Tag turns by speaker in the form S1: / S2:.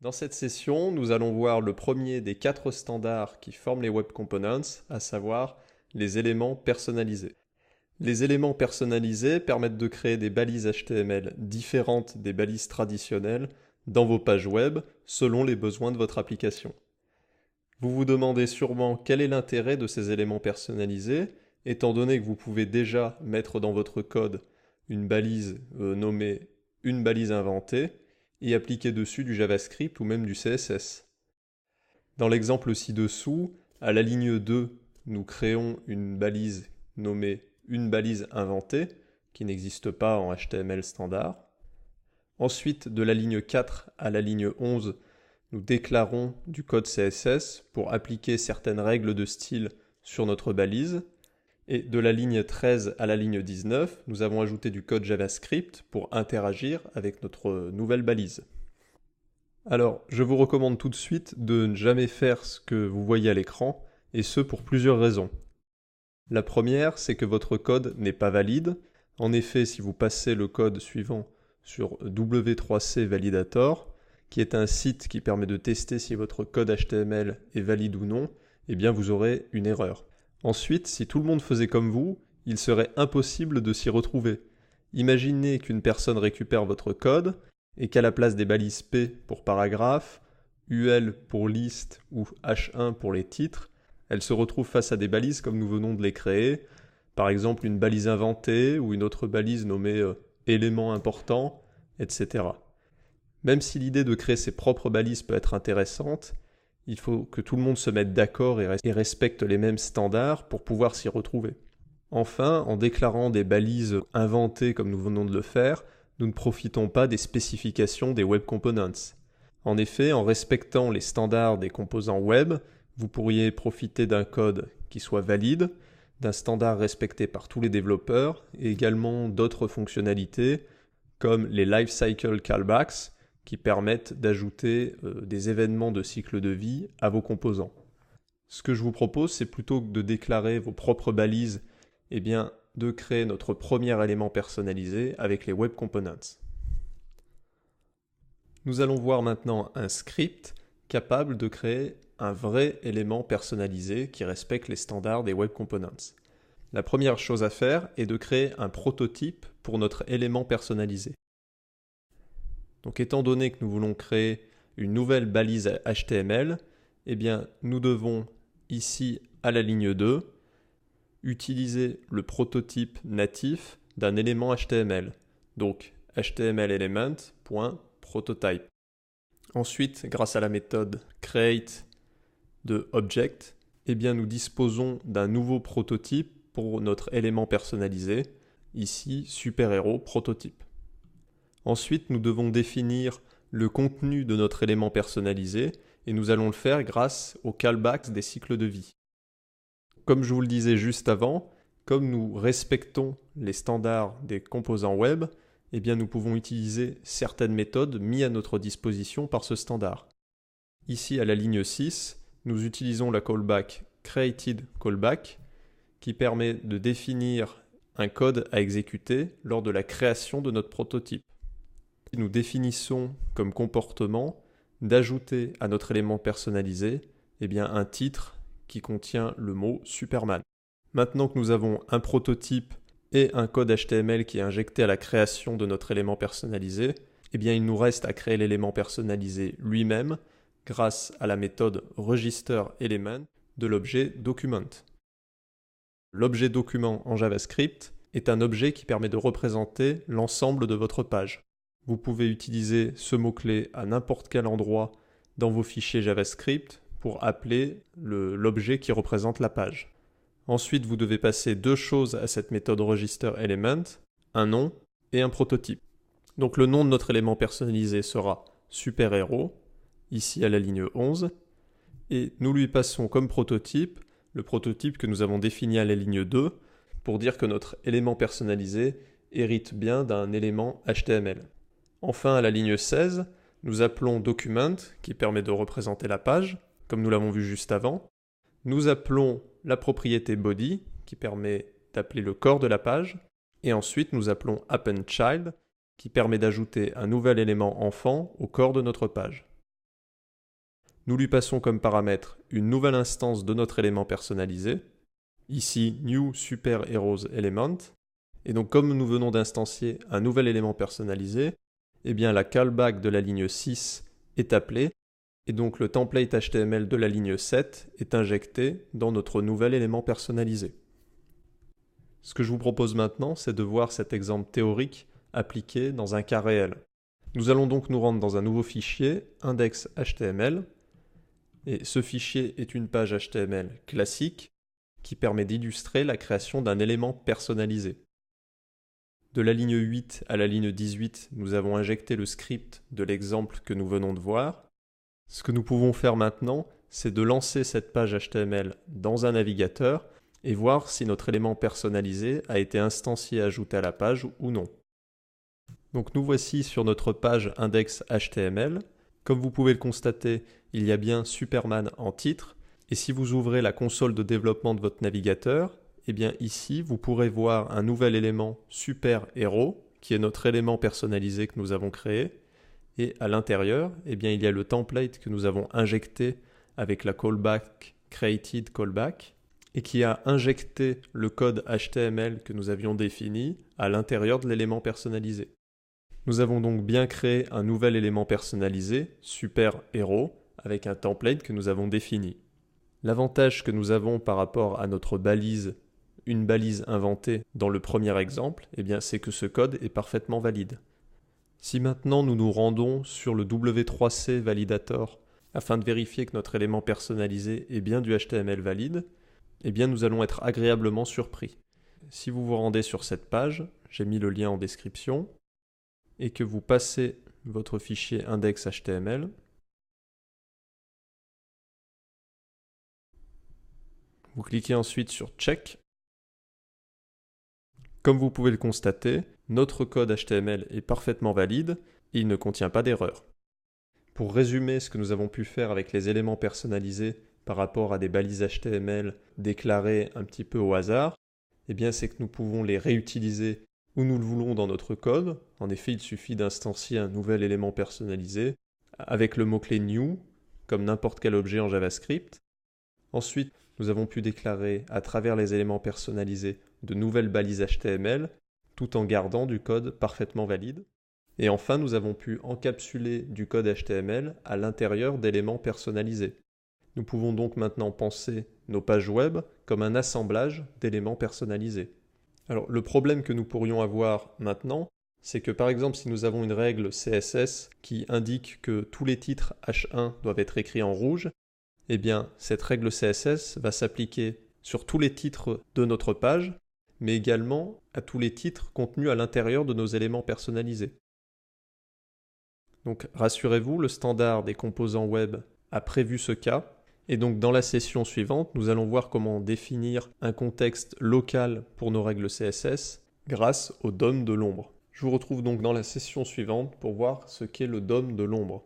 S1: Dans cette session, nous allons voir le premier des 4 standards qui forment les Web Components, à savoir les éléments personnalisés. Les éléments personnalisés permettent de créer des balises HTML différentes des balises traditionnelles dans vos pages web selon les besoins de votre application. Vous vous demandez sûrement quel est l'intérêt de ces éléments personnalisés, étant donné que vous pouvez déjà mettre dans votre code une balise nommée « une balise inventée » et appliquer dessus du JavaScript ou même du CSS. Dans l'exemple ci-dessous, à la ligne 2, nous créons une balise nommée « une balise inventée » qui n'existe pas en HTML standard. Ensuite, de la ligne 4 à la ligne 11, nous déclarons du code CSS pour appliquer certaines règles de style sur notre balise. Et de la ligne 13 à la ligne 19, nous avons ajouté du code JavaScript pour interagir avec notre nouvelle balise. Alors, je vous recommande tout de suite de ne jamais faire ce que vous voyez à l'écran, et ce pour plusieurs raisons. La première, c'est que votre code n'est pas valide. En effet, si vous passez le code suivant sur W3C Validator, qui est un site qui permet de tester si votre code HTML est valide ou non, eh bien vous aurez une erreur. Ensuite, si tout le monde faisait comme vous, il serait impossible de s'y retrouver. Imaginez qu'une personne récupère votre code et qu'à la place des balises P pour paragraphe, UL pour liste ou H1 pour les titres, elle se retrouve face à des balises comme nous venons de les créer, par exemple une balise inventée ou une autre balise nommée élément important, etc. Même si l'idée de créer ses propres balises peut être intéressante, il faut que tout le monde se mette d'accord et respecte les mêmes standards pour pouvoir s'y retrouver. Enfin, en déclarant des balises inventées comme nous venons de le faire, nous ne profitons pas des spécifications des Web Components. En effet, en respectant les standards des composants web, vous pourriez profiter d'un code qui soit valide, d'un standard respecté par tous les développeurs et également d'autres fonctionnalités comme les Lifecycle Callbacks, qui permettent d'ajouter des événements de cycle de vie à vos composants. Ce que je vous propose, c'est plutôt que de déclarer vos propres balises, eh bien, de créer notre premier élément personnalisé avec les Web Components. Nous allons voir maintenant un script capable de créer un vrai élément personnalisé qui respecte les standards des Web Components. La première chose à faire est de créer un prototype pour notre élément personnalisé. Donc étant donné que nous voulons créer une nouvelle balise HTML, eh bien nous devons ici à la ligne 2 utiliser le prototype natif d'un élément HTML. Donc HTML element.prototype. Ensuite, grâce à la méthode create de object, eh bien nous disposons d'un nouveau prototype pour notre élément personnalisé, ici super-héros prototype. Ensuite, nous devons définir le contenu de notre élément personnalisé et nous allons le faire grâce aux callbacks des cycles de vie. Comme je vous le disais juste avant, comme nous respectons les standards des composants web, eh bien nous pouvons utiliser certaines méthodes mises à notre disposition par ce standard. Ici, à la ligne 6, nous utilisons la callback createdCallback qui permet de définir un code à exécuter lors de la création de notre prototype. Nous définissons comme comportement d'ajouter à notre élément personnalisé un titre qui contient le mot Superman. Maintenant que nous avons un prototype et un code HTML qui est injecté à la création de notre élément personnalisé, il nous reste à créer l'élément personnalisé lui-même grâce à la méthode registerElement de l'objet document. L'objet document en JavaScript est un objet qui permet de représenter l'ensemble de votre page. Vous pouvez utiliser ce mot-clé à n'importe quel endroit dans vos fichiers JavaScript pour appeler l'objet qui représente la page. Ensuite, vous devez passer deux choses à cette méthode registerElement, un nom et un prototype. Donc le nom de notre élément personnalisé sera super-héros, ici à la ligne 11, et nous lui passons comme prototype le prototype que nous avons défini à la ligne 2 pour dire que notre élément personnalisé hérite bien d'un élément HTML. Enfin, à la ligne 16, nous appelons document qui permet de représenter la page, comme nous l'avons vu juste avant. Nous appelons la propriété body qui permet d'appeler le corps de la page. Et ensuite, nous appelons appendChild qui permet d'ajouter un nouvel élément enfant au corps de notre page. Nous lui passons comme paramètre une nouvelle instance de notre élément personnalisé, ici new super heroes element, et donc comme nous venons d'instancier un nouvel élément personnalisé, eh bien la callback de la ligne 6 est appelée, et donc le template HTML de la ligne 7 est injecté dans notre nouvel élément personnalisé. Ce que je vous propose maintenant, c'est de voir cet exemple théorique appliqué dans un cas réel. Nous allons donc nous rendre dans un nouveau fichier, index.html, et ce fichier est une page HTML classique qui permet d'illustrer la création d'un élément personnalisé. De la ligne 8 à la ligne 18, nous avons injecté le script de l'exemple que nous venons de voir. Ce que nous pouvons faire maintenant, c'est de lancer cette page HTML dans un navigateur et voir si notre élément personnalisé a été instancié et ajouté à la page ou non. Donc nous voici sur notre page index.html. Comme vous pouvez le constater, il y a bien Superman en titre, et si vous ouvrez la console de développement de votre navigateur, eh bien ici vous pourrez voir un nouvel élément Super Hero, qui est notre élément personnalisé que nous avons créé, et à l'intérieur, eh bien il y a le template que nous avons injecté avec la callback created callback, et qui a injecté le code HTML que nous avions défini à l'intérieur de l'élément personnalisé. Nous avons donc bien créé un nouvel élément personnalisé, Super Hero, avec un template que nous avons défini. L'avantage que nous avons par rapport à notre balise, une balise inventée dans le premier exemple, eh bien c'est que ce code est parfaitement valide. Si maintenant nous nous rendons sur le W3C Validator afin de vérifier que notre élément personnalisé est bien du HTML valide, eh bien nous allons être agréablement surpris. Si vous vous rendez sur cette page, j'ai mis le lien en description, et que vous passez votre fichier index.html, vous cliquez ensuite sur Check. Comme vous pouvez le constater, notre code HTML est parfaitement valide et il ne contient pas d'erreur. Pour résumer ce que nous avons pu faire avec les éléments personnalisés par rapport à des balises HTML déclarées un petit peu au hasard, eh bien c'est que nous pouvons les réutiliser où nous le voulons dans notre code. En effet, il suffit d'instancier un nouvel élément personnalisé avec le mot-clé new, comme n'importe quel objet en JavaScript. Ensuite, nous avons pu déclarer à travers les éléments personnalisés de nouvelles balises HTML, tout en gardant du code parfaitement valide. Et enfin, nous avons pu encapsuler du code HTML à l'intérieur d'éléments personnalisés. Nous pouvons donc maintenant penser nos pages web comme un assemblage d'éléments personnalisés. Alors, le problème que nous pourrions avoir maintenant, c'est que par exemple, si nous avons une règle CSS qui indique que tous les titres H1 doivent être écrits en rouge, eh bien, cette règle CSS va s'appliquer sur tous les titres de notre page, mais également à tous les titres contenus à l'intérieur de nos éléments personnalisés. Donc, rassurez-vous, le standard des composants web a prévu ce cas, et donc dans la session suivante, nous allons voir comment définir un contexte local pour nos règles CSS grâce au DOM de l'ombre. Je vous retrouve donc dans la session suivante pour voir ce qu'est le DOM de l'ombre.